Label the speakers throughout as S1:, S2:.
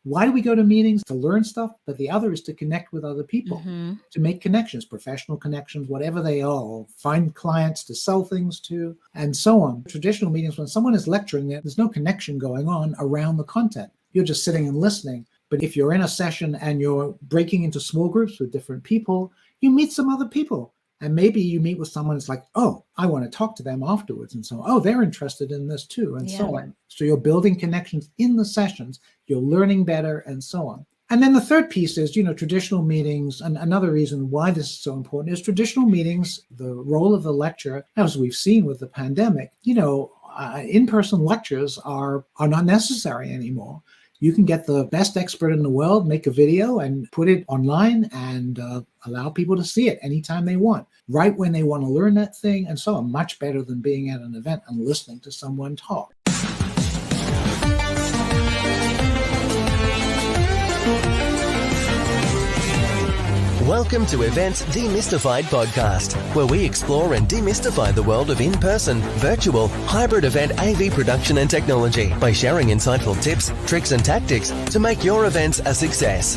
S1: Why do we go to meetings? To learn stuff, but the other is to connect with other people, to make connections, professional connections, whatever they are, or find clients to sell things to, and so on. Traditional meetings, when someone is lecturing, there's no connection going on around the content. You're just sitting and listening. But if you're in a session and you're breaking into small groups with different people, you meet some other people. And maybe you meet with someone that's like, oh, I want to talk to them afterwards. And so, oh, they're interested in this too, and so on. So you're building connections in the sessions, you're learning better, and so on. And then the third piece is, traditional meetings. And another reason why this is so important is traditional meetings, the role of the lecturer, as we've seen with the pandemic, in-person lectures are not necessary anymore. You can get the best expert in the world, make a video and put it online and allow people to see it anytime they want, right when they want to learn that thing, and so on. Much better than being at an event and listening to someone talk.
S2: Welcome to Events Demystified podcast, where we explore and demystify the world of in-person, virtual, hybrid event AV production and technology by sharing insightful tips, tricks and tactics to make your events a success.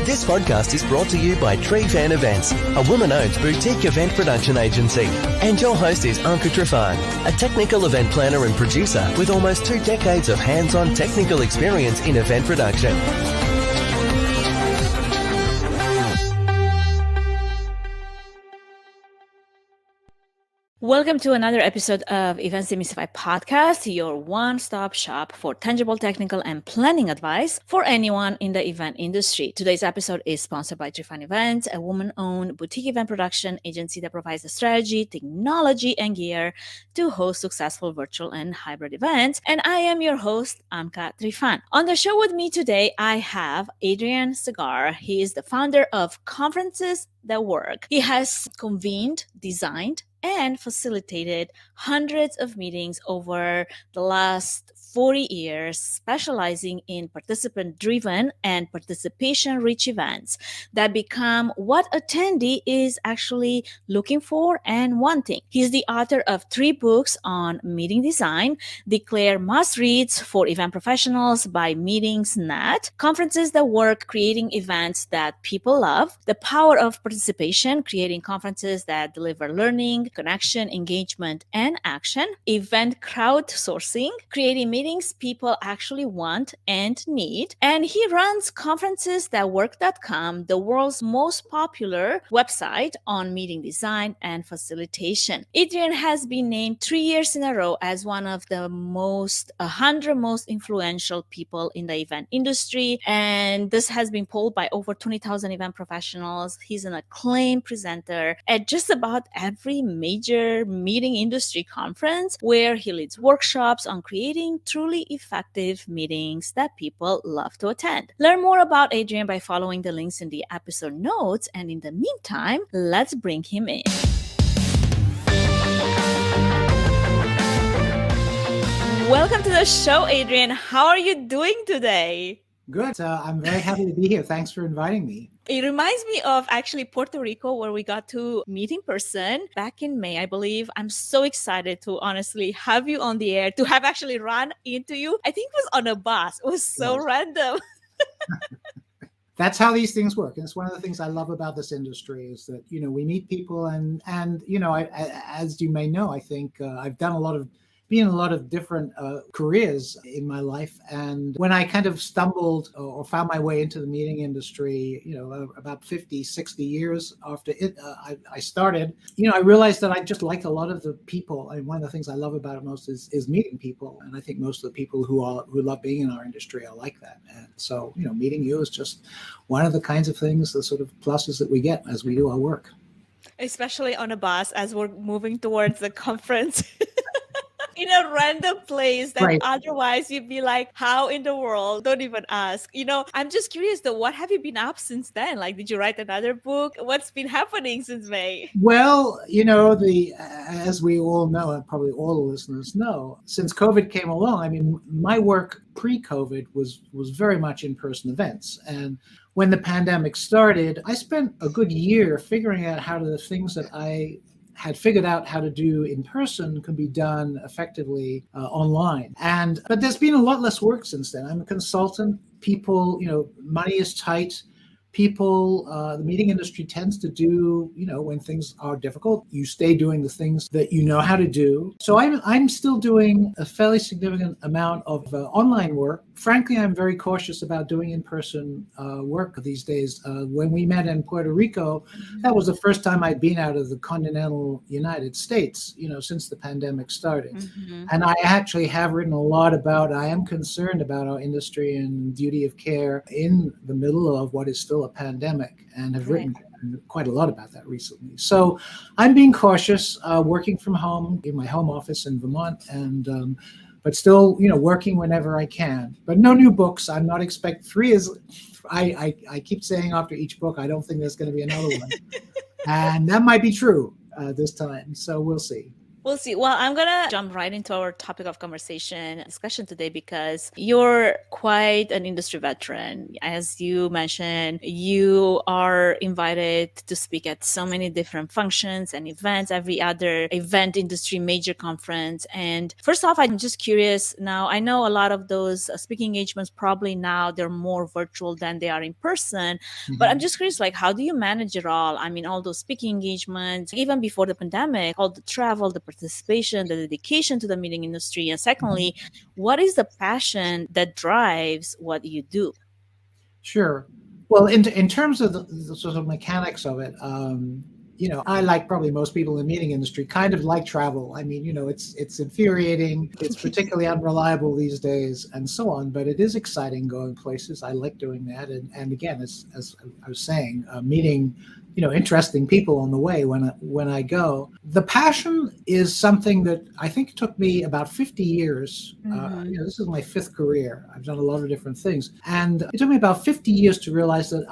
S2: This podcast is brought to you by Tree Fan Events, a woman-owned boutique event production agency. And your host is 𝐂𝐚𝐻𝐿𝐿, a technical event planner and producer with almost 2 decades of hands-on technical experience in event production.
S3: Welcome to another episode of Events Demystified podcast, your one-stop shop for tangible technical and planning advice for anyone in the event industry. Today's episode is sponsored by Tree Fan Events, a woman-owned boutique event production agency that provides the strategy, technology, and gear to host successful virtual and hybrid events. And I am your host, 𝐂𝐚𝐻𝐿𝐿. On the show with me today, I have Adrian Segar. He is the founder of Conferences That Work. He has convened, designed, and facilitated hundreds of meetings over the last 40 years, specializing in participant-driven and participation-rich events that become what attendee is actually looking for and wanting. He's the author of 3 books on meeting design, declared must-reads for event professionals by Meetings.net, Conferences That Work, creating events that people love, The Power of Participation, creating conferences that deliver learning, connection, engagement, and action, Event Crowdsourcing, creating meetings people actually want and need. And he runs conferencesthatwork.com, the world's most popular website on meeting design and facilitation. Adrian has been named 3 years in a row as one of the 100 most influential people in the event industry. And this has been polled by over 20,000 event professionals. He's an acclaimed presenter at just about every major meeting industry conference, where he leads workshops on creating truly effective meetings that people love to attend. Learn more about Adrian by following the links in the episode notes. And in the meantime, let's bring him in. Welcome to the show, Adrian. How are you doing today?
S1: Good. I'm very happy to be here. Thanks for inviting me.
S3: It reminds me of actually Puerto Rico, where we got to meet in person back in May, I believe. I'm so excited to honestly have you on the air, to have actually run into you. I think it was on a bus. It was so random.
S1: That's how these things work. And it's one of the things I love about this industry is that, we meet people and as you may know, I think I've done been in a lot of different careers in my life. And when I kind of stumbled or found my way into the meeting industry, about 50, 60 years after I started, I realized that I just like a lot of the people. And one of the things I love about it most is meeting people. And I think most of the people who love being in our industry are like that. And so, meeting you is just one of the kinds of things, the sort of pluses that we get as we do our work.
S3: Especially on a bus as we're moving towards the conference. In a random place that otherwise you'd be like, how in the world? Don't even ask. I'm just curious though, what have you been up since then? Like, did you write another book? What's been happening since May?
S1: Well, as we all know, and probably all the listeners know, since COVID came along, my work pre-COVID was very much in-person events. And when the pandemic started, I spent a good year figuring out how the things that I had figured out how to do in person could be done effectively online. But there's been a lot less work since then. I'm a consultant people, money is tight. People, the meeting industry tends to do, when things are difficult, you stay doing the things that you know how to do. So I'm still doing a fairly significant amount of online work. Frankly, I'm very cautious about doing in-person work these days. When we met in Puerto Rico, that was the first time I'd been out of the continental United States, since the pandemic started.
S3: Mm-hmm.
S1: And I actually have written a lot about, I am concerned about our industry and duty of care in the middle of what is still a pandemic, and have written quite a lot about that recently. So I'm being cautious, working from home in my home office in Vermont, and but still, working whenever I can. But no new books. I'm not expect 3 is. I keep saying after each book, I don't think there's going to be another one, and that might be true this time. So we'll see.
S3: We'll see. Well, I'm going to jump right into our topic of conversation discussion today, because you're quite an industry veteran. As you mentioned, you are invited to speak at so many different functions and events, every other event industry major conference. And first off, I'm just curious now, I know a lot of those speaking engagements, probably now they're more virtual than they are in person, but I'm just curious, like, how do you manage it all? I mean, all those speaking engagements, even before the pandemic, all the travel, the participation, the dedication to the meeting industry. And secondly, what is the passion that drives what you do?
S1: Sure. Well, in terms of the sort of mechanics of it, I, like probably most people in the meeting industry, kind of like travel. I mean, it's infuriating. It's particularly unreliable these days and so on, but it is exciting going places. I like doing that. And again, as I was saying, meeting, interesting people on the way when I go. The passion is something that I think took me about 50 years. This is my 5th career. I've done a lot of different things. And it took me about 50 years to realize that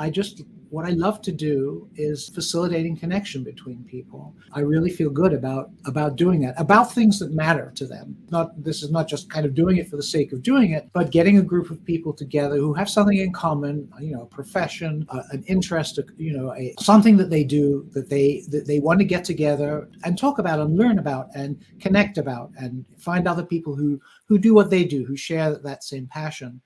S1: what I love to do is facilitating connection between people. I really feel good about doing that, about things that matter to them. This is not just kind of doing it for the sake of doing it, but getting a group of people together who have something in common, a profession, an interest, something that they do that they want to get together and talk about and learn about and connect about and find other people who do what they do, who share that same passion.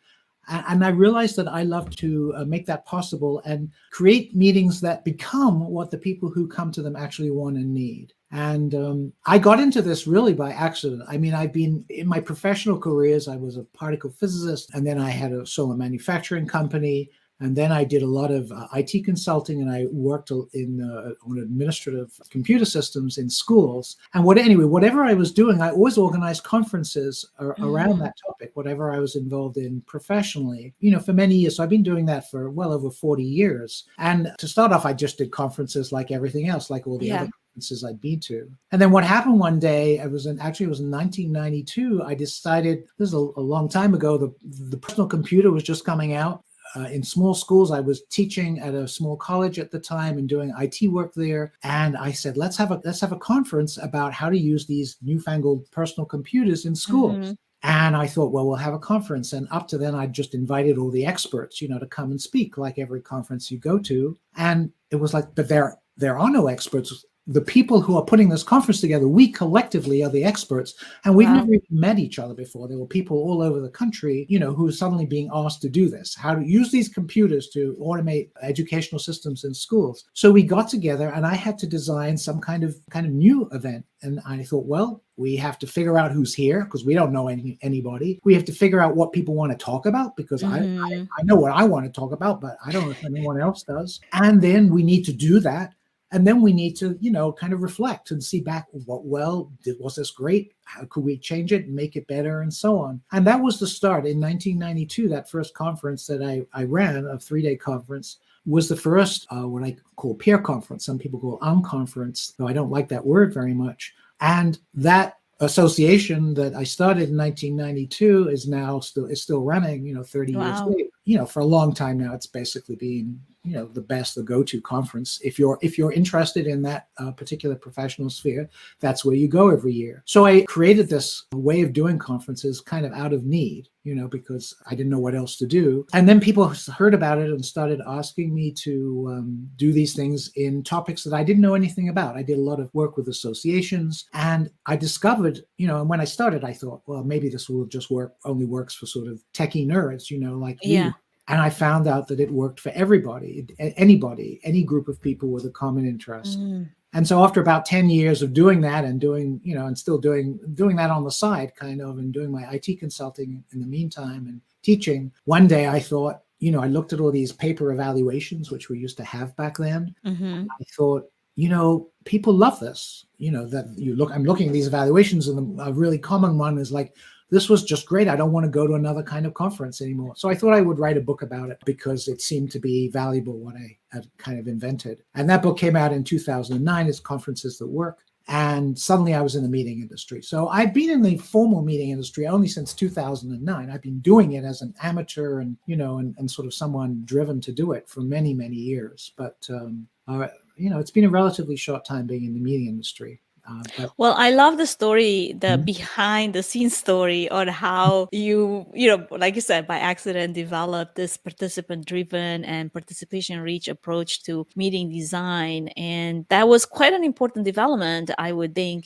S1: And I realized that I love to make that possible and create meetings that become what the people who come to them actually want and need. And I got into this really by accident. I mean, I've been in my professional careers, I was a particle physicist, and then I had a solar manufacturing company. And then I did a lot of IT consulting, and I worked on administrative computer systems in schools. And whatever I was doing, I always organized conferences around that topic, whatever I was involved in professionally, for many years. So I've been doing that for well over 40 years. And to start off, I just did conferences like everything else, like all the other conferences I'd been to. And then what happened one day, it was in 1992, I decided, this is a long time ago, the personal computer was just coming out. In small schools, I was teaching at a small college at the time and doing IT work there. And I said, let's have a conference about how to use these newfangled personal computers in schools. And I thought, well, we'll have a conference. And up to then, I just invited all the experts, to come and speak, like every conference you go to. And it was like, but there are no experts. The people who are putting this conference together, we collectively are the experts, and we've never even met each other before. There were people all over the country, who are suddenly being asked to do this, how to use these computers to automate educational systems in schools. So we got together, and I had to design some kind of new event. And I thought, well, we have to figure out who's here because we don't know anybody. We have to figure out what people want to talk about because I know what I want to talk about, but I don't know if anyone else does. And then we need to do that. And then we need to, kind of reflect and see back was this great? How could we change it and make it better and so on? And that was the start. In 1992, that first conference that I ran, a 3-day conference, was the first what I call peer conference. Some people call conference, though I don't like that word very much. And that association that I started in 1992 is still running, 30 years later. For a long time now, it's basically been the go-to conference. If you're interested in that particular professional sphere, that's where you go every year. So I created this way of doing conferences kind of out of need, because I didn't know what else to do. And then people heard about it and started asking me to do these things in topics that I didn't know anything about. I did a lot of work with associations, and I discovered, and when I started, I thought, well, maybe this will just only works for sort of techie nerds, like me. And I found out that it worked for everybody, anybody, any group of people with a common interest. And so after about 10 years of doing that and doing, and still doing that on the side kind of, and doing my IT consulting in the meantime and teaching, one day I thought, I looked at all these paper evaluations, which we used to have back then. I thought, people love this, I'm looking at these evaluations, and a really common one is like, this was just great. I don't want to go to another kind of conference anymore. So I thought I would write a book about it because it seemed to be valuable what I had kind of invented. And that book came out in 2009. It's Conferences That Work. And suddenly I was in the meeting industry. So I've been in the formal meeting industry only since 2009. I've been doing it as an amateur and, and sort of someone driven to do it for many, many years. But, it's been a relatively short time being in the meeting industry.
S3: Well, I love the story, the behind the scenes story on how you, like you said, by accident developed this participant driven and participation rich approach to meeting design. And that was quite an important development, I would think,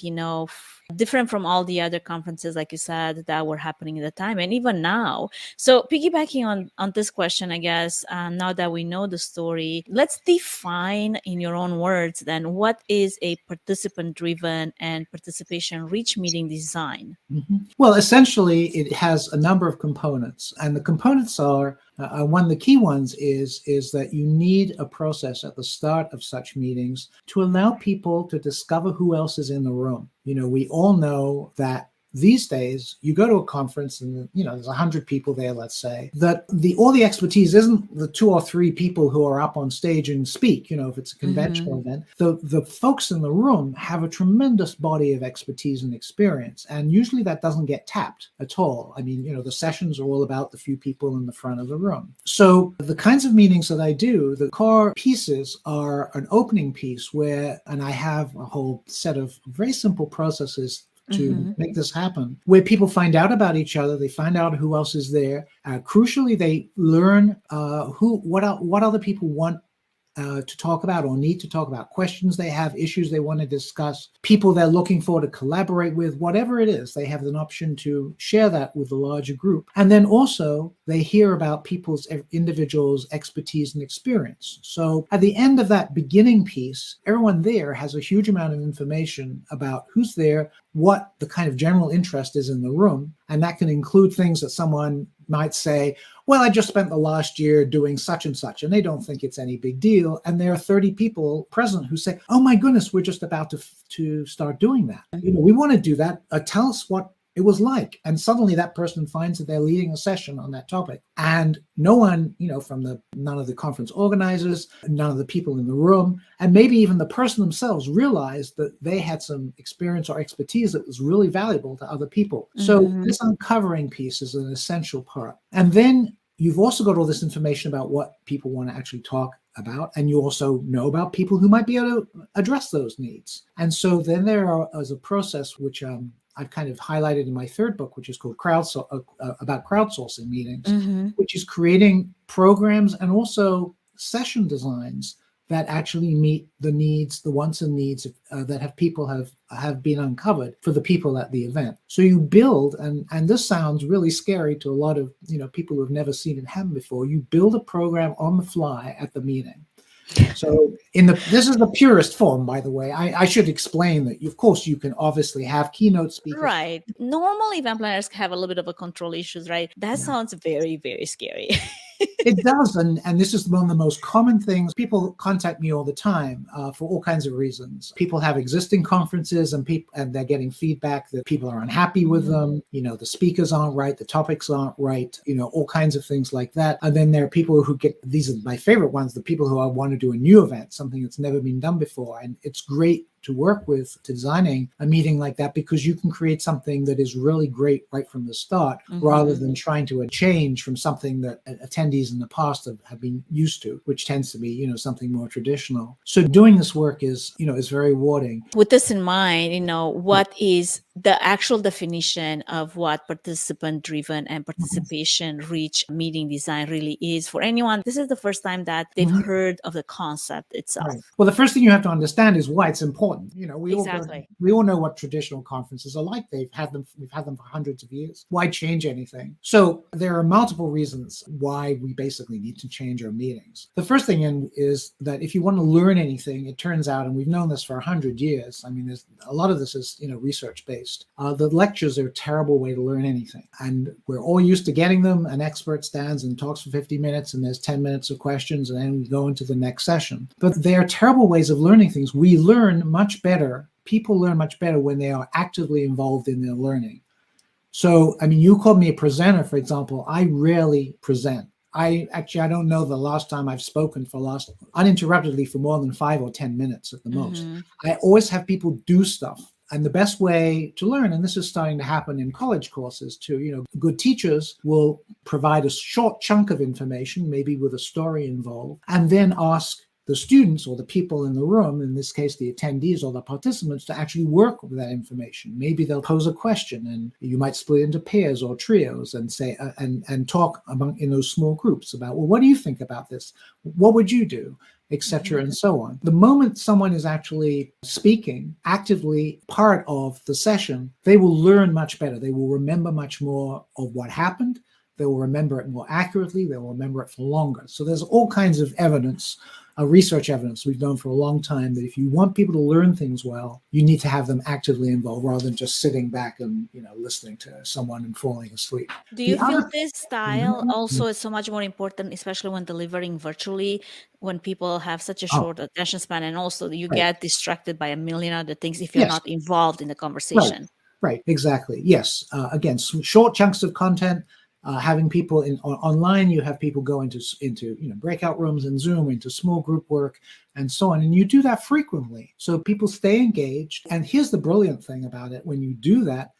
S3: different from all the other conferences, like you said, that were happening at the time and even now. So piggybacking on this question, I guess, now that we know the story, let's define in your own words then, what is a participant driven and participation rich meeting design?
S1: Well, essentially, it has a number of components, and the components are one of the key ones is that you need a process at the start of such meetings to allow people to discover who else is in the room. We all know that these days, you go to a conference and, there's 100 people there, let's say, that all the expertise isn't the 2 or 3 people who are up on stage and speak, if it's a conventional event. The folks in the room have a tremendous body of expertise and experience. And usually that doesn't get tapped at all. I mean, the sessions are all about the few people in the front of the room. So the kinds of meetings that I do, the core pieces are an opening piece and I have a whole set of very simple processes to make this happen, where people find out about each other, they find out who else is there. Crucially, they learn what other people want to talk about or need to talk about, questions they have, issues they want to discuss, people they're looking for to collaborate with, whatever it is, they have an option to share that with the larger group. And then also they hear about individuals' expertise and experience. So at the end of that beginning piece, everyone there has a huge amount of information about who's there, what the kind of general interest is in the room. And that can include things that someone might say, well, I just spent the last year doing such and such, and they don't think it's any big deal. And there are 30 people present who say, oh my goodness, we're just about to start doing that. We want to do that. Tell us what it was like. And suddenly that person finds that they're leading a session on that topic. And no one, none of the conference organizers, none of the people in the room, and maybe even the person themselves realized that they had some experience or expertise that was really valuable to other people. So this uncovering piece is an essential part. And then you've also got all this information about what people want to actually talk about, and you also know about people who might be able to address those needs. And so then there's a process which I've kind of highlighted in my third book, which is called about crowdsourcing meetings, which is creating programs and also session designs that actually meet the needs, the wants and needs that people have been uncovered for the people at the event. So you build, and this sounds really scary to a lot of people who have never seen it happen before. You build a program on the fly at the meeting. So this is the purest form, by the way. I should explain that, of course, you can obviously have keynote speakers.
S3: Right. Normal event planners have a little bit of a control issues, right? That sounds very, very scary.
S1: It does. And this is one of the most common things. People contact me all the time for all kinds of reasons. People have existing conferences and they're getting feedback that people are unhappy with them. The speakers aren't right. The topics aren't right. all kinds of things like that. And then there are people who these are my favorite ones, the people who want to do a new event, something that's never been done before. And it's great to work with designing a meeting like that, because you can create something that is really great right from the start, rather than trying to change from something that attendees in the past have been used to, which tends to be, something more traditional. So doing this work is very rewarding.
S3: With this in mind, what is the actual definition of what participant-driven and participation-rich meeting design really is for anyone? This is the first time that they've heard of the concept itself.
S1: Right. Well, the first thing you have to understand is why it's important. important.
S3: Exactly.
S1: We all know what traditional conferences are like. We've had them for hundreds of years. Why change anything? So there are multiple reasons why we basically need to change our meetings. The first thing is that if you want to learn anything, it turns out, and we've known this for 100 years, I mean, there's a lot of this is research based. The lectures are a terrible way to learn anything, and we're all used to getting them. An expert stands and talks for 50 minutes, and there's 10 minutes of questions, and then we go into the next session. But they are terrible ways of learning things. We learn much better. People learn much better when they are actively involved in their learning. So, I mean, you called me a presenter, for example. I rarely present. I don't know the last time I've spoken uninterruptedly for more than 5 or 10 minutes at the most. I always have people do stuff. And the best way to learn, and this is starting to happen in college courses too, good teachers will provide a short chunk of information, maybe with a story involved, and then ask the students or the people in the room, in this case, the attendees or the participants, to actually work with that information. Maybe they'll pose a question, and you might split into pairs or trios and say, and talk in those small groups about, well, what do you think about this? What would you do? Etc. and so on. The moment someone is actually speaking, actively part of the session, they will learn much better. They will remember much more of what happened. They will remember it more accurately. They will remember it for longer. So there's all kinds of evidence, research evidence we've known for a long time, that if you want people to learn things well, you need to have them actively involved rather than just sitting back and listening to someone and falling asleep.
S3: Do you feel this style also is so much more important, especially when delivering virtually, when people have such a short attention span, and also you get distracted by a million other things if you're not involved in the conversation?
S1: Right. Exactly. Yes. Again, short chunks of content. Having people online, you have people go into breakout rooms in Zoom, into small group work, and so on. And you do that frequently, so people stay engaged. And here's the brilliant thing about it: when you do that,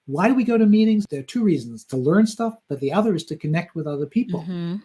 S1: why do we go to meetings? There are two reasons: to learn stuff, but the other is to connect with other people,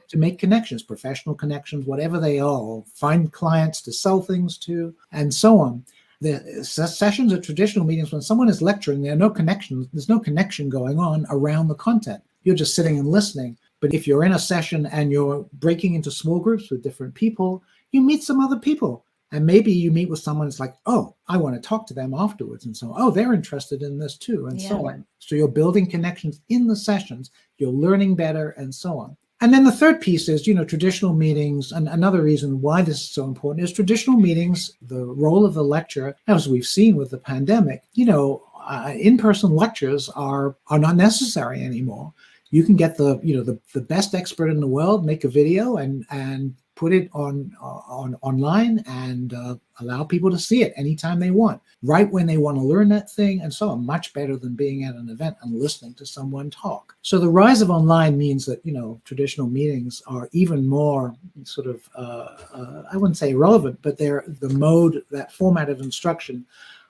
S1: to make connections, professional connections, whatever they are, find clients to sell things to, and so on. The sessions at traditional meetings, when someone is lecturing, there are no connections. There's no connection going on around the content. You're just sitting and listening. But if you're in a session and you're breaking into small groups with different people, you meet some other people. And maybe you meet with someone that's like, oh, I want to talk to them afterwards. And so, oh, they're interested in this too, and so on. So you're building connections in the sessions. You're learning better, and so on. And then the third piece is, traditional meetings. And another reason why this is so important is traditional meetings, the role of the lecturer, as we've seen with the pandemic, in-person lectures are not necessary anymore. You can get the best expert in the world, make a video and put it online and allow people to see it anytime they want, right when they want to learn that thing, and so on. Much better than being at an event and listening to someone talk. So the rise of online means that traditional meetings are even more sort of I wouldn't say irrelevant, but they're that format of instruction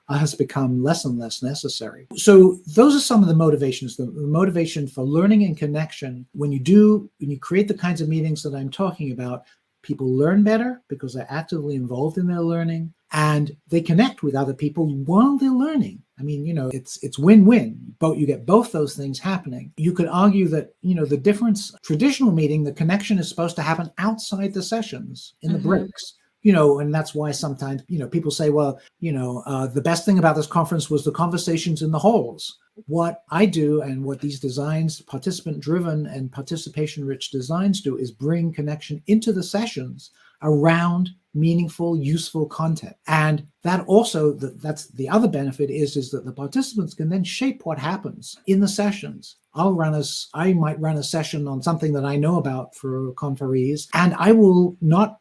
S1: has become less and less necessary. So those are some of the motivations. The motivation for learning and connection. When you create the kinds of meetings that I'm talking about, people learn better because they're actively involved in their learning, and they connect with other people while they're learning. I mean, it's win-win. You get both those things happening. You could argue that, the difference, traditional meeting, the connection is supposed to happen outside the sessions, in the breaks. And that's why sometimes, people say, well, the best thing about this conference was the conversations in the halls. What I do, and what these designs, participant-driven and participation-rich designs do, is bring connection into the sessions around meaningful, useful content. And that also, that's the other benefit is that the participants can then shape what happens in the sessions. I might run a session on something that I know about for conferees, and I will not,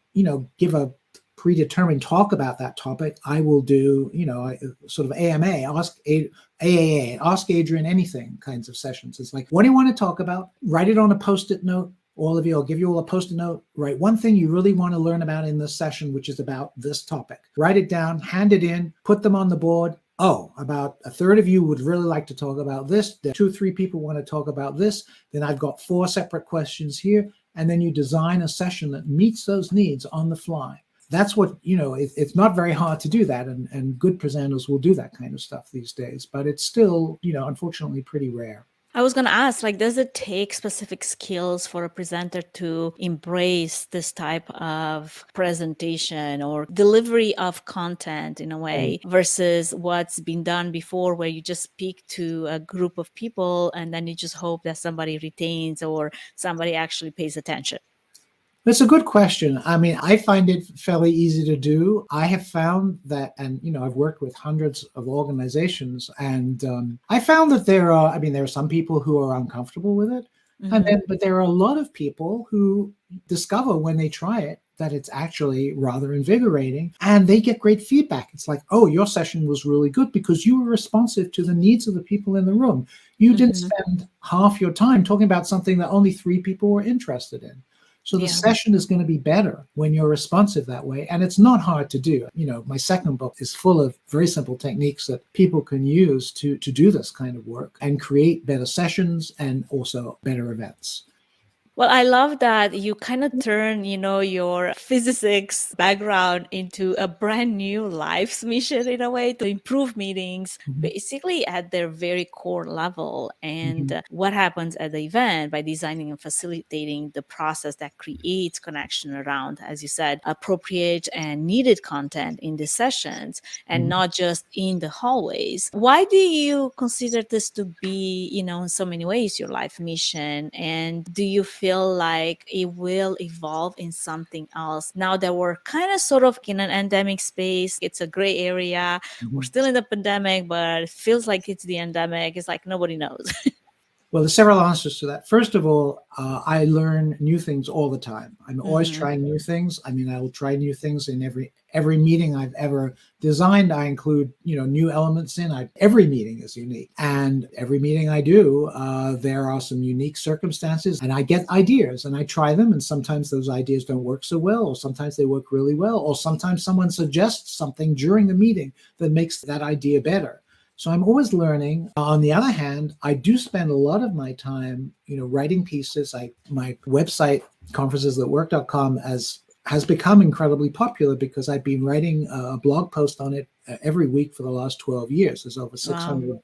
S1: give a predetermined talk about that topic. I will do, sort of AMA, ask Adrian anything kinds of sessions. It's like, what do you want to talk about? Write it on a Post-it note. All of you, I'll give you all a Post-it note. Write one thing you really want to learn about in this session, which is about this topic. Write it down, hand it in, put them on the board. Oh, about a third of you would really like to talk about this. 2 or 3 people want to talk about this. Then I've got 4 separate questions here. And then you design a session that meets those needs on the fly. That's what, it's not very hard to do that. And good presenters will do that kind of stuff these days. But it's still, unfortunately, pretty rare.
S3: I was going to ask, like, does it take specific skills for a presenter to embrace this type of presentation or delivery of content in a way versus what's been done before, where you just speak to a group of people and then you just hope that somebody retains or somebody actually pays attention?
S1: It's a good question. I mean, I find it fairly easy to do. I have found that, and I've worked with hundreds of organizations, and I found that there are some people who are uncomfortable with it, but there are a lot of people who discover when they try it that it's actually rather invigorating, and they get great feedback. It's like, oh, your session was really good because you were responsive to the needs of the people in the room. You didn't spend half your time talking about something that only 3 people were interested in. So the session is going to be better when you're responsive that way. And it's not hard to do. My second book is full of very simple techniques that people can use to do this kind of work and create better sessions and also better events.
S3: Well, I love that you kind of turn, your physics background into a brand new life's mission in a way to improve meetings, basically at their very core level. And what happens at the event by designing and facilitating the process that creates connection around, as you said, appropriate and needed content in the sessions and not just in the hallways. Why do you consider this to be, in so many ways, your life mission? And do you feel like it will evolve in something else now that we're kind of sort of in an endemic space? It's a gray area. We're still in the pandemic, but it feels like it's the endemic. It's like nobody knows.
S1: Well, there's several answers to that. First of all, I learn new things all the time. I'm always trying new things. I mean, I will try new things in every meeting I've ever designed. I include, new elements in. Every meeting is unique. And every meeting I do, there are some unique circumstances. And I get ideas and I try them. And sometimes those ideas don't work so well, or sometimes they work really well, or sometimes someone suggests something during the meeting that makes that idea better. So I'm always learning. On the other hand, I do spend a lot of my time, writing pieces. My website, conferencesthatwork.com, has become incredibly popular because I've been writing a blog post on it every week for the last 12 years. There's over 600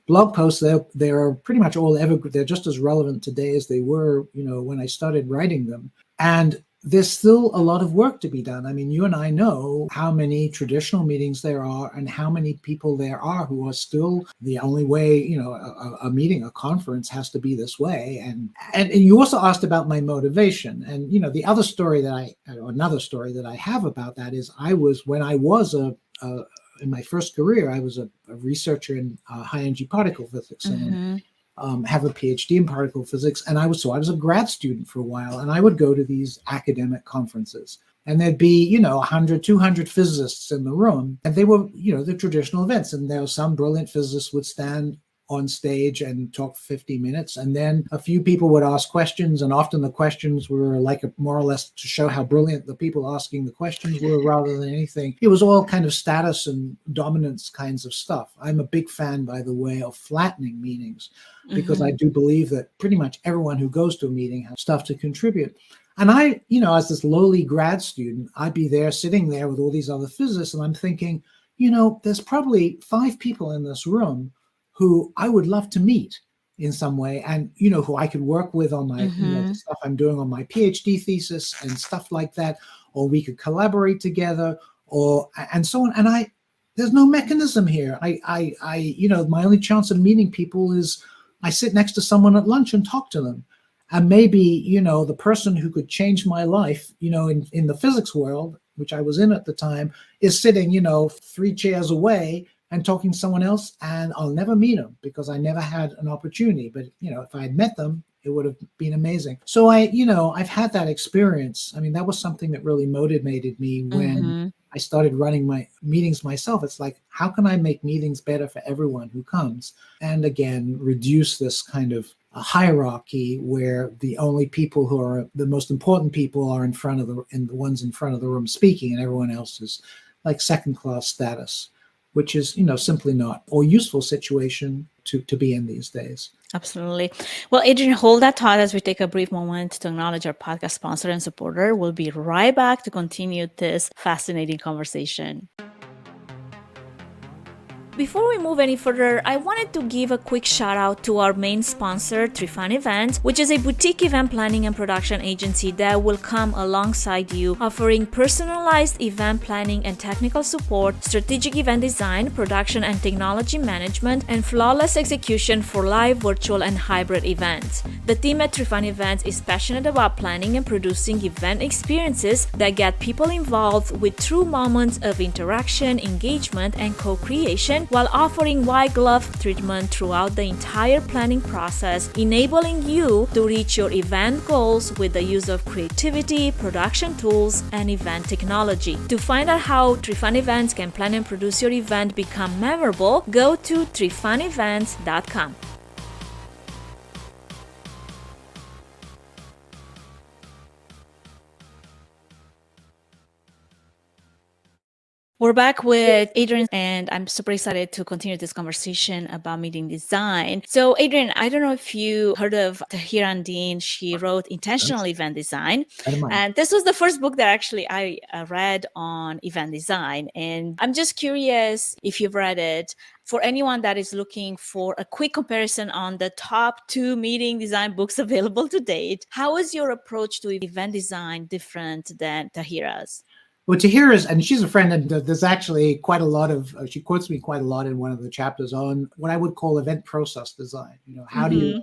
S1: blog posts. They're pretty much all they're just as relevant today as they were, when I started writing them. And there's still a lot of work to be done. I mean, you and I know how many traditional meetings there are and how many people there are who are still the only way, a meeting, a conference has to be this way. And you also asked about my motivation. And, the other story another story that I have about that is when I was in my first career, I was a researcher in high energy particle physics and have a PhD in particle physics. And I was a grad student for a while, and I would go to these academic conferences. And there'd be, 100, 200 physicists in the room. And they were, the traditional events. And there were some brilliant physicists would stand on stage and talk for 50 minutes. And then a few people would ask questions. And often the questions were like more or less to show how brilliant the people asking the questions were rather than anything. It was all kind of status and dominance kinds of stuff. I'm a big fan, by the way, of flattening meetings because I do believe that pretty much everyone who goes to a meeting has stuff to contribute. And I, as this lowly grad student, I'd be there sitting there with all these other physicists. And I'm thinking, there's probably 5 people in this room who I would love to meet in some way and, who I could work with on my, the stuff I'm doing on my PhD thesis and stuff like that, or we could collaborate together and so on. And there's no mechanism here. My only chance of meeting people is I sit next to someone at lunch and talk to them. And maybe, the person who could change my life, in the physics world, which I was in at the time, is sitting, 3 chairs away and talking to someone else, and I'll never meet them because I never had an opportunity. But, if I had met them, it would have been amazing. So I've had that experience. I mean, that was something that really motivated me when I started running my meetings myself. It's like, how can I make meetings better for everyone who comes? And again, reduce this kind of a hierarchy where the only people who are the most important people are the ones in front of the room speaking, and everyone else is like second-class status, which is, simply not a useful situation to be in these days.
S3: Absolutely. Well, Adrian, hold that thought as we take a brief moment to acknowledge our podcast sponsor and supporter. We'll be right back to continue this fascinating conversation. Before we move any further, I wanted to give a quick shout out to our main sponsor, Trifan Events, which is a boutique event planning and production agency that will come alongside you, offering personalized event planning and technical support, strategic event design, production and technology management, and flawless execution for live, virtual, and hybrid events. The team at Trifan Events is passionate about planning and producing event experiences that get people involved with true moments of interaction, engagement, and co-creation, while offering white glove treatment throughout the entire planning process, enabling you to reach your event goals with the use of creativity, production tools, and event technology. To find out how Trifan Events can plan and produce your event become memorable, go to trifanevents.com. We're back with Adrian, and I'm super excited to continue this conversation about meeting design. So, Adrian, I don't know if you heard of Tahira Dean. She wrote Intentional Event Design. And this was the first book that actually I read on event design. And I'm just curious if you've read it. For anyone that is looking for a quick comparison on the top 2 meeting design books available to date, how is your approach to event design different than Tahira's?
S1: Well, Tahira's, and she's a friend, and there's actually quite a lot of, she quotes me quite a lot in one of the chapters on what I would call event process design. How do you,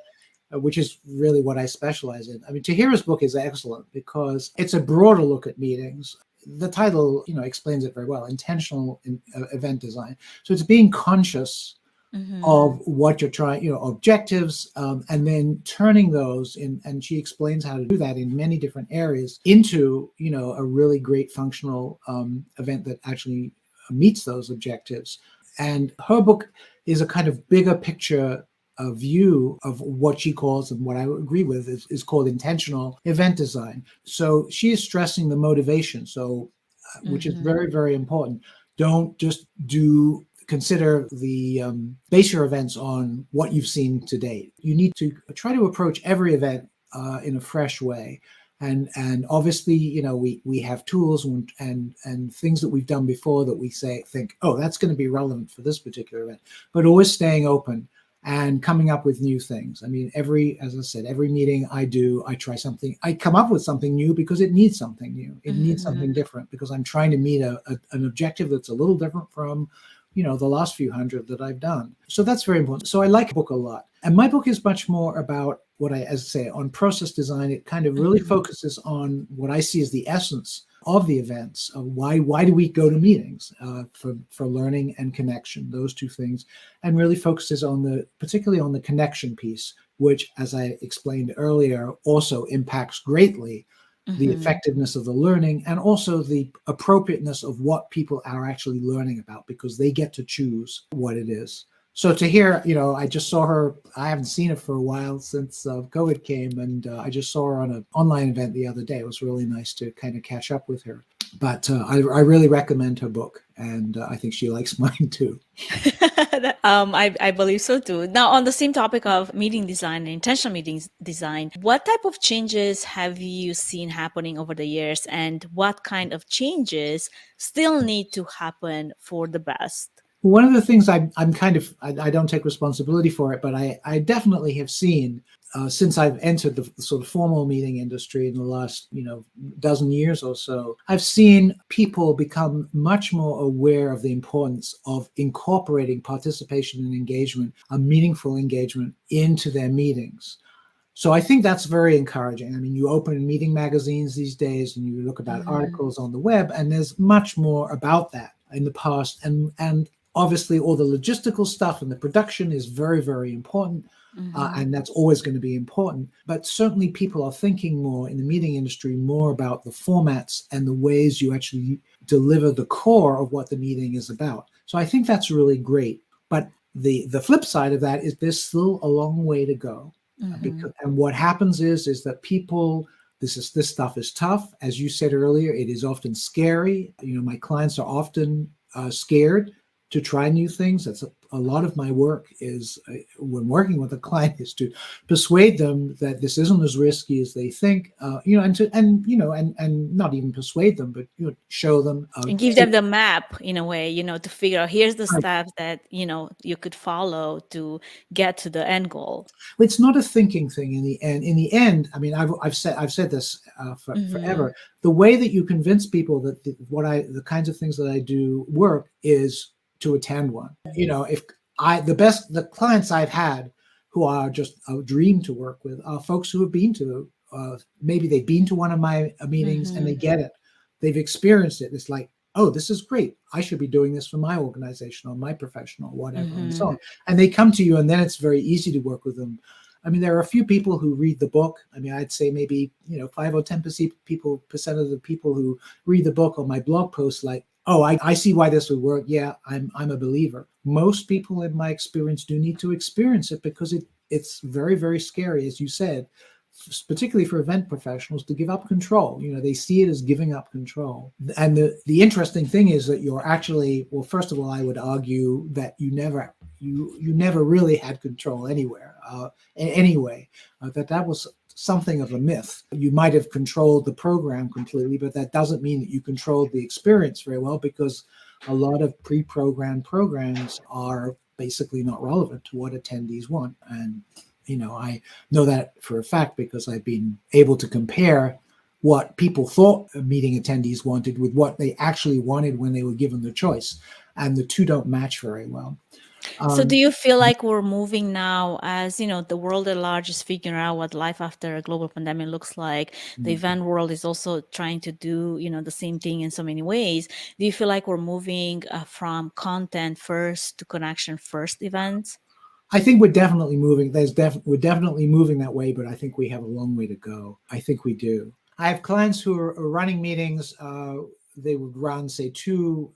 S1: which is really what I specialize in. I mean, Tahira's book is excellent because it's a broader look at meetings. The title, explains it very well, intentional event design. So it's being conscious of what you're trying, objectives, and then turning those in, and she explains how to do that in many different areas into, a really great functional event that actually meets those objectives. And her book is a kind of bigger picture view of what she calls, and what I would agree with, is called intentional event design. So she is stressing the motivation, which is very, very important. Don't just consider the base your events on what you've seen to date. You need to try to approach every event in a fresh way. And obviously, we have tools and things that we've done before that we think, oh, that's going to be relevant for this particular event, but always staying open and coming up with new things. I mean, as I said, every meeting I try something. I come up with something new because it needs something new. It needs something different because I'm trying to meet an objective that's a little different from the last few hundred that I've done. So that's very important. So I like the book a lot. And my book is much more about on process design. It kind of really focuses on what I see as the essence of the events. Why do we go to meetings? For learning and connection, those two things, and really focuses particularly on the connection piece, which, as I explained earlier, also impacts greatly the effectiveness of the learning and also the appropriateness of what people are actually learning about, because they get to choose what it is. So Tahira, I just saw her. I haven't seen her for a while since COVID came, and I just saw her on an online event the other day. It was really nice to kind of catch up with her. But I really recommend her book, and I think she likes mine too.
S3: I believe so too. Now, on the same topic of meeting design and intentional meetings design, what type of changes have you seen happening over the years, and what kind of changes still need to happen for the best?
S1: One of the things I don't take responsibility for it, but I definitely have seen since I've entered the sort of formal meeting industry in the last, dozen years or so, I've seen people become much more aware of the importance of incorporating participation and engagement, a meaningful engagement, into their meetings. So I think that's very encouraging. I mean, you open meeting magazines these days and you look about articles on the web, and there's much more about that in the past. And obviously all the logistical stuff and the production is very, very important. And that's always going to be important. But certainly people are thinking more in the meeting industry, more about the formats and the ways you actually deliver the core of what the meeting is about. So I think that's really great. But the flip side of that is there's still a long way to go. And what happens is that people, this stuff is tough. As you said earlier, it is often scary. My clients are often scared to try new things. That's a lot of my work is when working with a client is to persuade them that this isn't as risky as they think, and not even persuade them, but show them
S3: and give them the map in a way, to figure out here's the steps that you could follow to get to the end goal.
S1: It's not a thinking thing in the end. In the end, I mean, I've said this forever. The way that you convince people that the kinds of things that I do work is to attend one. If the clients I've had who are just a dream to work with are folks who have been to maybe they've been to one of my meetings and they get it. They've experienced it. It's like, oh, this is great. I should be doing this for my organization or my profession or whatever, and so on. And they come to you, and then it's very easy to work with them. I mean, there are a few people who read the book. I mean, I'd say maybe 5 or 10% of the people who read the book on my blog posts, like, oh, I see why this would work. Yeah, I'm a believer. Most people, in my experience, do need to experience it because it's very, very scary, as you said, particularly for event professionals, to give up control. They see it as giving up control. And the interesting thing is that you're actually, well, first of all, I would argue that you never really had control anywhere, anyway, that was something of a myth. You might have controlled the program completely, but that doesn't mean that you controlled the experience very well, because a lot of pre-programmed programs are basically not relevant to what attendees want. And I know that for a fact because I've been able to compare what people thought meeting attendees wanted with what they actually wanted when they were given the choice. And the two don't match very well.
S3: So do you feel like we're moving now, as the world at large is figuring out what life after a global pandemic looks like? The event world is also trying to do, the same thing in so many ways. Do you feel like we're moving from content first to connection first events?
S1: I think we're definitely moving. We're definitely moving that way, but I think we have a long way to go. I think we do. I have clients who are running meetings. They would run, say, 2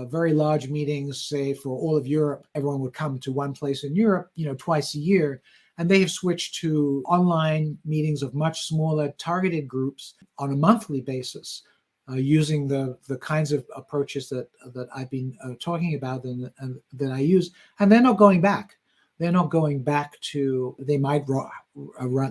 S1: very large meetings, say, for all of Europe. Everyone would come to one place in Europe, twice a year. And they have switched to online meetings of much smaller targeted groups on a monthly basis, using the kinds of approaches that I've been talking about and that I use. And they're not going back. They're not going back to, they might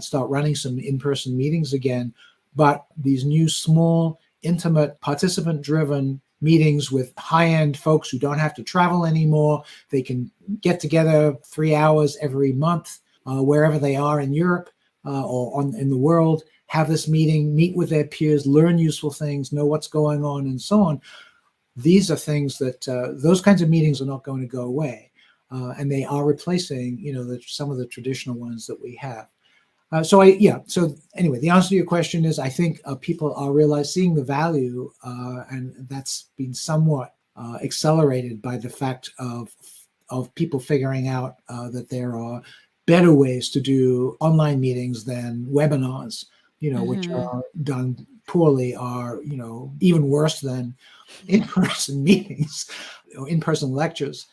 S1: start running some in-person meetings again, but these new small, intimate, participant-driven meetings with high-end folks who don't have to travel anymore. They can get together 3 hours every month, wherever they are in Europe or in the world, have this meeting, meet with their peers, learn useful things, know what's going on, and so on. These are things that, those kinds of meetings are not going to go away. And they are replacing, some of the traditional ones that we have. So anyway, the answer to your question is, I think people are seeing the value, and that's been somewhat accelerated by the fact of people figuring out that there are better ways to do online meetings than webinars, which are done poorly, are, even worse than in-person meetings or in-person lectures.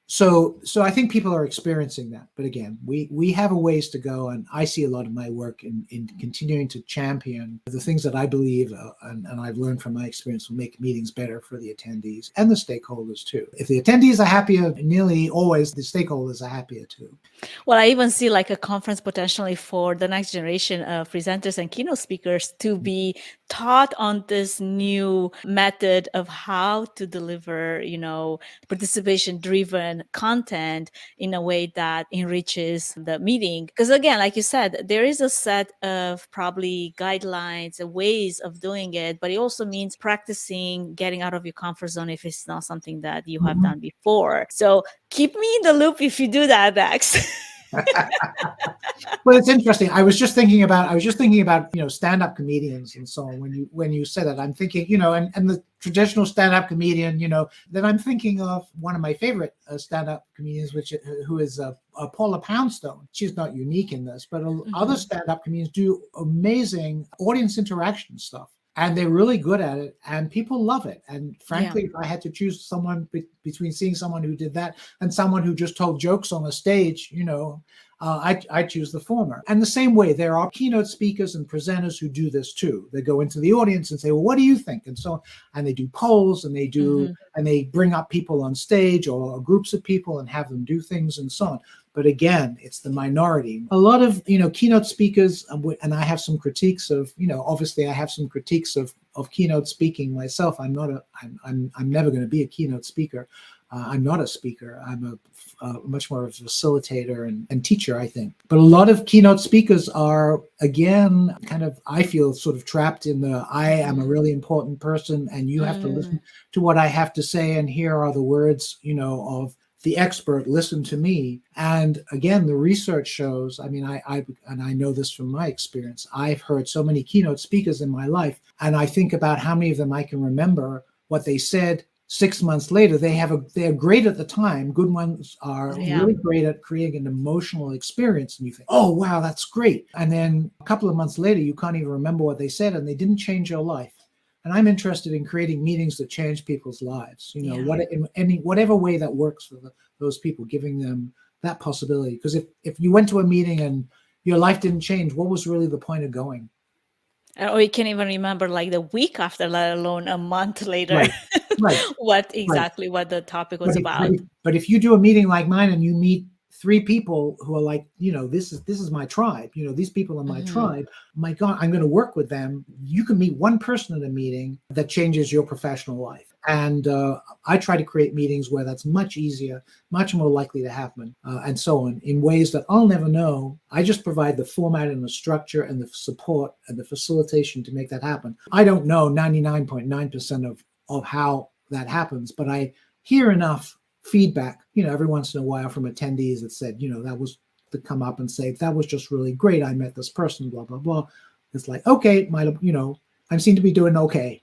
S1: So I think people are experiencing that. But again, we have a ways to go, and I see a lot of my work in continuing to champion the things that I believe and I've learned from my experience will make meetings better for the attendees and the stakeholders too. If the attendees are happier, nearly always the stakeholders are happier too.
S3: Well, I even see like a conference potentially for the next generation of presenters and keynote speakers to be taught on this new method of how to deliver, participation-driven content in a way that enriches the meeting. Because again, like you said, there is a set of probably guidelines and ways of doing it, but it also means practicing, getting out of your comfort zone if it's not something that you have done before. So keep me in the loop if you do that, Max.
S1: Well, it's interesting. I was just thinking about stand-up comedians and so on. When you said that, I'm thinking, and the traditional stand-up comedian, then I'm thinking of one of my favorite stand-up comedians, who is Paula Poundstone. She's not unique in this, but other stand-up comedians do amazing audience interaction stuff. And they're really good at it, and people love it. And frankly, if I had to choose someone between seeing someone who did that and someone who just told jokes on a stage, I choose the former. And the same way, there are keynote speakers and presenters who do this too. They go into the audience and say, well, what do you think? And so, and they do polls and they bring up people on stage or groups of people and have them do things and so on. But again, it's the minority. A lot of, keynote speakers, and I have some critiques of, obviously I have some critiques of keynote speaking myself. I'm never going to be a keynote speaker. I'm not a speaker. I'm a much more of a facilitator and teacher, I think. But a lot of keynote speakers are, again, kind of, I feel, sort of trapped in the, I am a really important person and you have to listen to what I have to say. And here are the words, of the expert, listen to me. And again, the research shows, I mean, I know this from my experience, I've heard so many keynote speakers in my life, and I think about how many of them I can remember what they said 6 months later. They're great at the time. Good ones are really great at creating an emotional experience. And you think, oh, wow, that's great. And then a couple of months later, you can't even remember what they said, and they didn't change your life. And I'm interested in creating meetings that change people's lives, in whatever way that works for those people, giving them that possibility. Because if you went to a meeting and your life didn't change, what was really the point of going?
S3: Or you can't even remember like the week after, let alone a month later,
S1: right.
S3: what the topic was about.
S1: But if you do a meeting like mine and you meet 3 people who are like, this is my tribe, these people are my tribe, my God, I'm going to work with them. You can meet one person at a meeting that changes your professional life. And I try to create meetings where that's much easier, much more likely to happen, and so on, in ways that I'll never know. I just provide the format and the structure and the support and the facilitation to make that happen. I don't know 99.9% of how that happens, but I hear enough feedback, every once in a while from attendees that said, that was to come up and say, that was just really great. I met this person, blah, blah, blah. It's like, okay, I seem to be doing okay.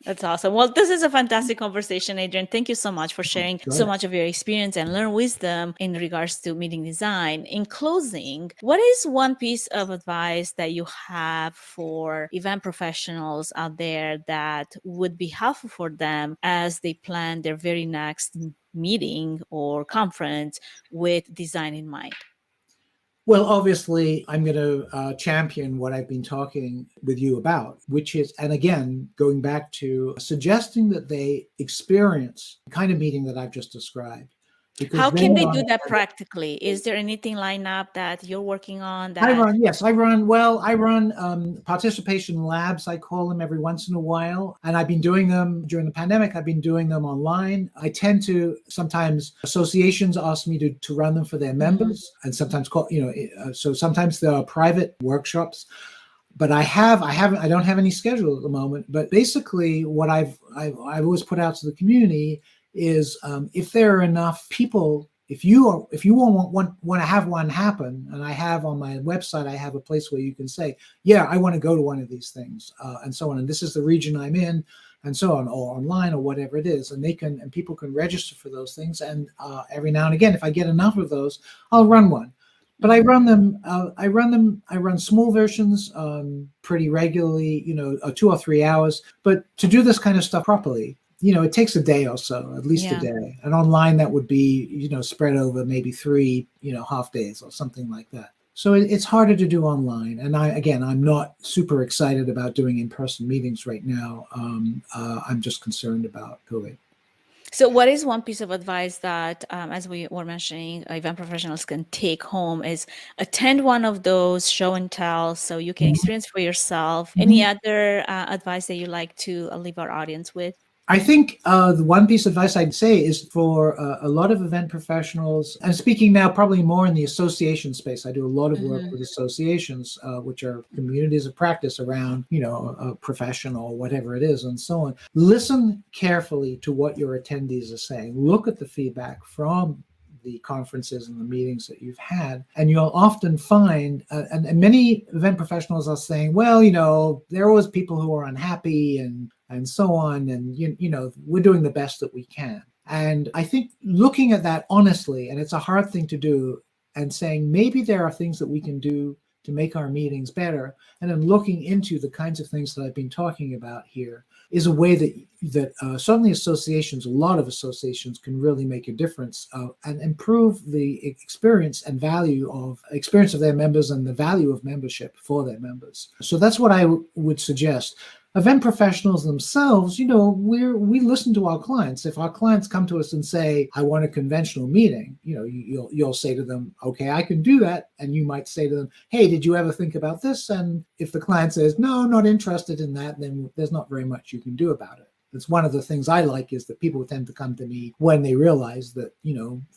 S3: That's awesome. Well, this is a fantastic conversation, Adrian. Thank you so much for sharing so much of your experience and learn wisdom in regards to meeting design. In closing, what is one piece of advice that you have for event professionals out there that would be helpful for them as they plan their very next meeting or conference with design in mind?
S1: Well, obviously, I'm going to champion what I've been talking with you about, which is, and again, going back to suggesting that they experience the kind of meeting that I've just described.
S3: How can they do that practically? Is there anything lined up that you're working on?
S1: I run participation labs, I call them, every once in a while. And I've been doing them during the pandemic. I've been doing them online. I tend to, sometimes associations ask me to run them for their members, and sometimes so sometimes there are private workshops. But I don't have any schedule at the moment. But basically what I've always put out to the community is if there are enough people, if you want to have one happen, and I have on my website, I have a place where you can say, yeah, I want to go to one of these things, and so on, and this is the region I'm in, and so on, or online, or whatever it is, and people can register for those things, and every now and again, if I get enough of those, I'll run one. But I run small versions pretty regularly, 2 or 3 hours. But to do this kind of stuff properly, it takes a day or so, at least a day. And online, that would be, spread over maybe 3, half days or something like that. So it's harder to do online. And I'm not super excited about doing in-person meetings right now. I'm just concerned about COVID.
S3: So what is one piece of advice that, as we were mentioning, event professionals can take home is attend one of those show and tell so you can experience for yourself. Any other advice that you like to leave our audience with?
S1: I think the one piece of advice I'd say is for a lot of event professionals, and speaking now probably more in the association space. I do a lot of work with associations, which are communities of practice around, a profession or whatever it is, and so on. Listen carefully to what your attendees are saying. Look at the feedback from the conferences and the meetings that you've had, and you'll often find, and many event professionals are saying, well, there are always people who are unhappy and so on, and we're doing the best that we can. And I think looking at that honestly, and it's a hard thing to do, and saying maybe there are things that we can do to make our meetings better, and then looking into the kinds of things that I've been talking about here, is a way that certainly associations, a lot of associations can really make a difference and improve the experience of their members and the value of membership for their members. So that's what I would suggest. Event professionals themselves, we listen to our clients. If our clients come to us and say, I want a conventional meeting, you'll say to them, okay, I can do that. And you might say to them, hey, did you ever think about this? And if the client says, no, not interested in that, then there's not very much you can do about it. It's one of the things I like is that people tend to come to me when they realize that,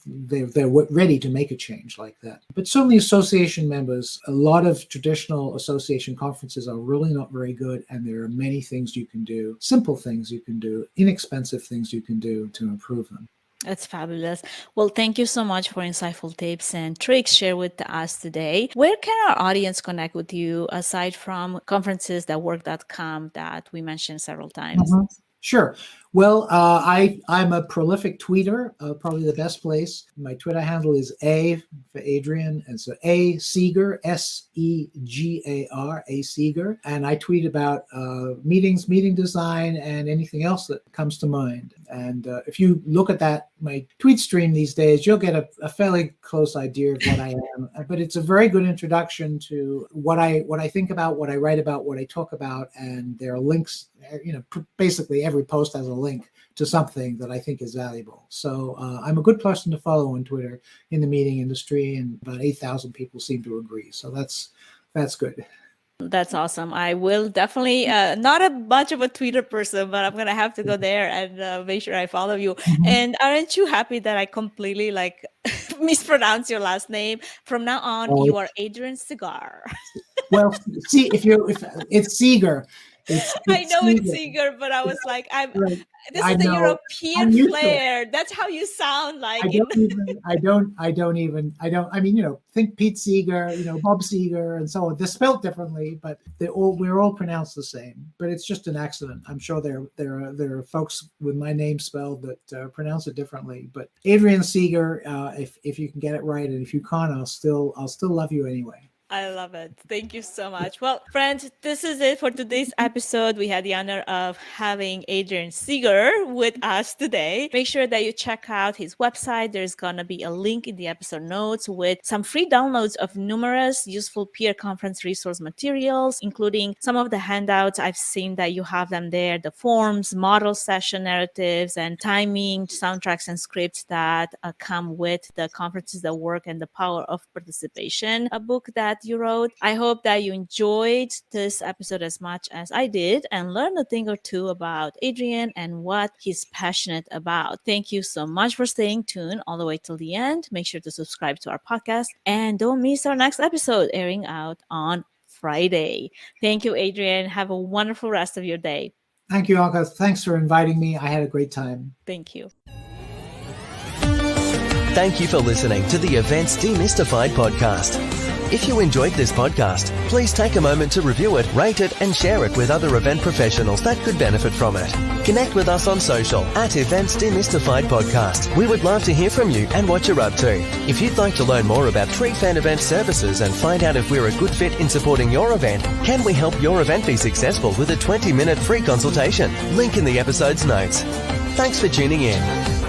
S1: they're ready to make a change like that. But certainly association members, a lot of traditional association conferences are really not very good. And there are many things you can do, simple things you can do, inexpensive things you can do to improve them.
S3: That's fabulous. Well, thank you so much for insightful tips and tricks shared with us today. Where can our audience connect with you aside from conferences, work.com that we mentioned several times?
S1: Mm-hmm. Sure. Well, I'm a prolific tweeter, probably the best place. My Twitter handle is A for Adrian, and so A Segar, Segar, A Segar. And I tweet about meetings, meeting design, and anything else that comes to mind. And if you look at my tweet stream these days, you'll get a fairly close idea of what I am. But it's a very good introduction to what I think about, what I write about, what I talk about, and there are links. Basically every post has a link to something that I think is valuable. So I'm a good person to follow on Twitter in the meeting industry, and about 8,000 people seem to agree. So that's good.
S3: That's awesome. I will definitely, not a much of a Twitter person, but I'm going to have to go there and make sure I follow you. Mm-hmm. And aren't you happy that I completely mispronounce your last name? From now on, you are Adrian Segar.
S1: Well, see, if it's Segar.
S3: I know it's Segar, but I was like, this is the European flair. That's how you sound like. Think Pete Seeger, Bob Seeger, and so on. They're spelled differently, but we're all pronounced the same. But it's just an accident. I'm sure there are folks with my name spelled that pronounce it differently. But Adrian Segar, if you can get it right, and if you can't, I'll still love you anyway. I love it. Thank you so much. Well, friends, this is it for today's episode. We had the honor of having Adrian Segar with us today. Make sure that you check out his website. There's going to be a link in the episode notes with some free downloads of numerous useful peer conference resource materials, including some of the handouts. I've seen that you have them there, the forms, model session narratives, and timing, soundtracks, and scripts that come with the Conferences That Work and the Power of Participation, a book that you wrote. I hope that you enjoyed this episode as much as I did and learned a thing or two about Adrian and what he's passionate about. Thank you so much for staying tuned all the way till the end. Make sure to subscribe to our podcast and don't miss our next episode airing out on Friday. Thank you, Adrian. Have a wonderful rest of your day.
S1: Thank you, Anka. Thanks for inviting me. I had a great time.
S3: Thank you.
S2: Thank you for listening to the Events Demystified podcast. If you enjoyed this podcast, please take a moment to review it, rate it, and share it with other event professionals that could benefit from it. Connect with us on social at Events Demystified Podcast. We would love to hear from you and what you're up to. If you'd like to learn more about Tree Fan Event services and find out if we're a good fit in supporting your event, can we help your event be successful with a 20-minute free consultation? Link in the episode's notes. Thanks for tuning in.